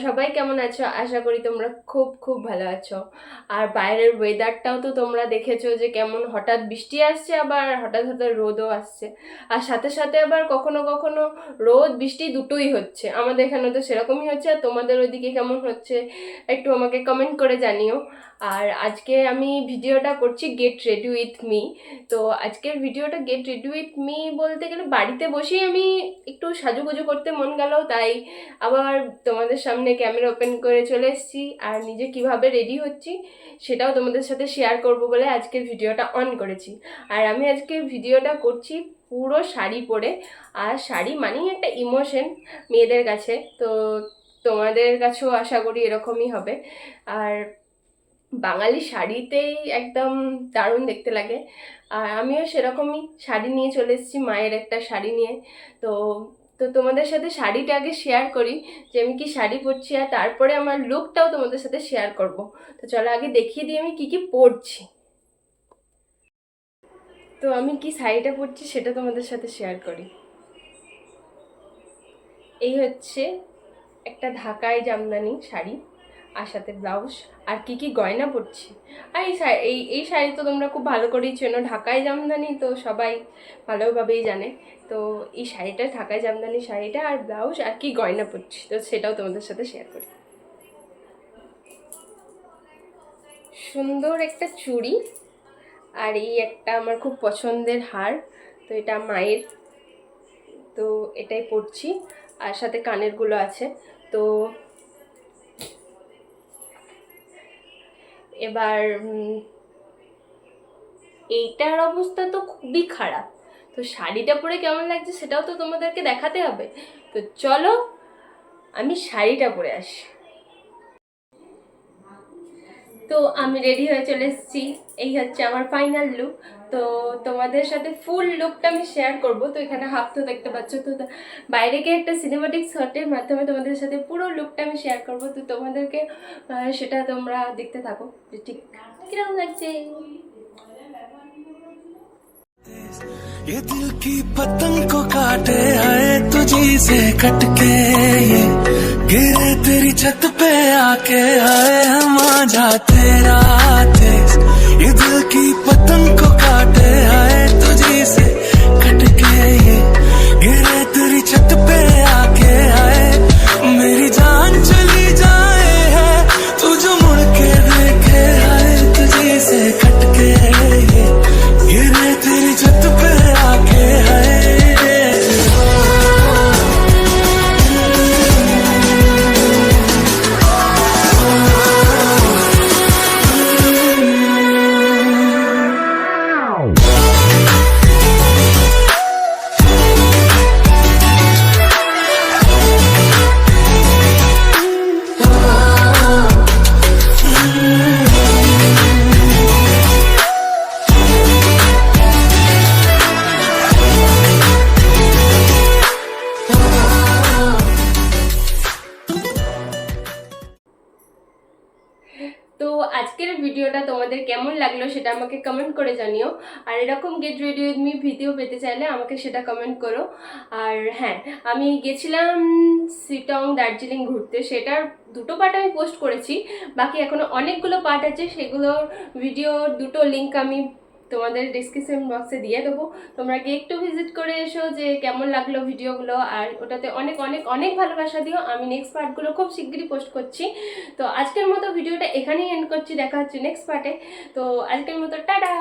সবাই কেমন আছো? আশা করি তোমরা খুব খুব ভালো আছো। আর বাইরের ওয়েদারটাও তো তোমরা দেখেছো যে কেমন হঠাৎ বৃষ্টি আসছে, আবার হঠাৎ হঠাৎ রোদও আসছে। আর সাথে সাথে আবার কখনো কখনো রোদ বৃষ্টি দুটোই হচ্ছে। আমাদের এখানে তো সেরকমই হচ্ছে। আর তোমাদের ওইদিকে কেমন হচ্ছে একটু আমাকে কমেন্ট করে জানিও। আর আজকে আমি ভিডিওটা করছি গেট রেডি উইথ মি। তো আজকের ভিডিওটা গেট রেডি উইথ মি বলতে গেলে বাড়িতে বসেই আমি একটু সাজুগুজু করতে মন গেল, তাই আবার তোমাদের সামনে ক্যামেরা ওপেন করে চলে এসেছি। আর নিজে কিভাবে রেডি হচ্ছি সেটাও তোমাদের সাথে শেয়ার করব বলে আজকের ভিডিওটা অন করেছি। আর আমি আজকের ভিডিওটা করছি পুরো শাড়ি পরে। আর শাড়ি মানেই একটা ইমোশন মেয়েদের কাছে, তো তোমাদের কাছেও আশা করি এরকমই হবে। আর বাঙালি শাড়িতেই একদম দারুণ দেখতে লাগে। আর আমিও সেরকমই শাড়ি নিয়ে চলে এসেছি, মায়ের একটা শাড়ি নিয়ে। তো তো তোমাদের সাথে শাড়িটা আগে শেয়ার করি যে আমি কি শাড়ি পরছি, আর তারপরে আমার লুকটাও তোমাদের সাথে শেয়ার করব। তো চলো আগে দেখিয়ে দিই আমি কি কি পরছি। তো আমি কি শাড়িটা পরছি সেটা তোমাদের সাথে শেয়ার করি। এই হচ্ছে একটা ঢাকাই জামদানি শাড়ি, আর সাথে ব্লাউজ। আর কি কি গয়না পরছি, আর এই শাড়ি তো তোমরা খুব ভালো করেই চেনো, ঢাকাই জামদানি তো সবাই ভালোভাবেই জানে। তো এই শাড়িটা ঢাকাই জামদানি শাড়িটা, আর ব্লাউজ, আর কি গয়না পরছি তো সেটাও তোমাদের সাথে শেয়ার করি। সুন্দর একটা চুড়ি, আর এই একটা আমার খুব পছন্দের হার, তো এটা মায়ের, তো এটাই পরছি। আর সাথে কানেরগুলো আছে। তো এবার এইটার অবস্থা তো খুবই খারাপ, তো শাড়িটা পরে কেমন লাগছে সেটাও তো তোমাদেরকে দেখাতে হবে। তো চলো আমি শাড়িটা পরে আসি। তো আমি রেডি হয়ে চলে এসেছি, এই হচ্ছে আমার ফাইনাল লুক। তো তোমাদের সাথে ফুল লুকটা আমি শেয়ার করব। তো এখানে হাফ তো দেখতে পাচ্ছ, তো বাইরে গিয়ে একটা সিনেমাটিক শটের মাধ্যমে তোমাদের সাথে পুরো লুকটা আমি শেয়ার করব। তো তোমাদেরকে সেটা তোমরা দেখতে থাকো যে ঠিক কিরকম লাগছে। ये दिल की पतंग को काटे आए तुझी से कटके, ये गिरे तेरी छत पे आके आए हम जा तेरा देश। ये दिल की पतंग को काटे आए तुझी से कटके, ये गिरे तेरी छत पे आके आए मेरी जान चली जाए है तू जो मुड़ के देखे आए तुझी से कटके, ये गिरे तेरी छत पे आके आए। তো আজকের ভিডিওটা তোমাদের কেমন লাগলো সেটা আমাকে কমেন্ট করে জানিও। আর এরকম get ready with me video পেতে চাইলে আমাকে সেটা কমেন্ট করো। আর হ্যাঁ, আমি গেছিলাম শিলং দার্জিলিং ঘুরতে, সেটার দুটো পার্ট আমি পোস্ট করেছি, বাকি এখনো অনেকগুলো পার্ট আছে। সেগুলোর ভিডিও দুটো লিঙ্ক আমি তোমাদের ডিসক্রিপশন বক্সে দিয়ে দেবো। তোমরা গিয়ে একটু ভিজিট করে এসো যে কেমন লাগলো ভিডিওগুলো। আর ওটাতে অনেক অনেক অনেক ভালোবাসা দিও। আমি নেক্সট পার্টগুলো খুব শিগগিরই পোস্ট করছি। তো আজকের মতো ভিডিওটা এখানেই এন্ড করছি, দেখা হচ্ছে নেক্সট পার্টে। তো আজকের মতো টাটা।